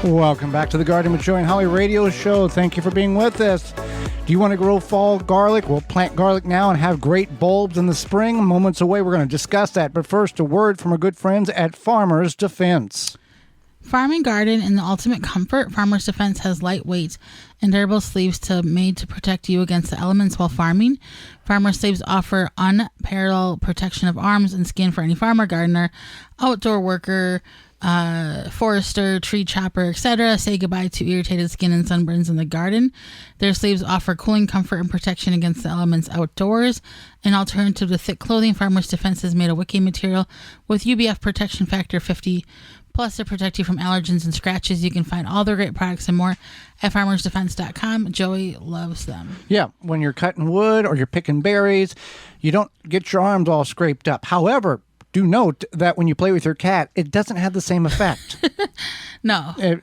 Welcome back to the Garden with Joy and Holly radio show. Thank you for being with us. Do you want to grow fall garlic? Well, plant garlic now and have great bulbs in the spring. Moments away, we're going to discuss that. But first, a word from our good friends at Farmers Defense. Farm and garden in the ultimate comfort. Farmers Defense has lightweight and durable sleeves made to protect you against the elements while farming. Farmer sleeves offer unparalleled protection of arms and skin for any farmer, gardener, outdoor worker, forester, tree chopper, etc. Say goodbye to irritated skin and sunburns in the garden. Their sleeves offer cooling comfort and protection against the elements outdoors. An alternative to thick clothing, Farmers Defense is made of wicky material with UBF protection factor 50 plus to protect you from allergens and scratches. You can find all their great products and more at farmersdefense.com. Joey loves them. Yeah, when you're cutting wood or you're picking berries, you don't get your arms all scraped up. However, do note that when you play with your cat, it doesn't have the same effect. No.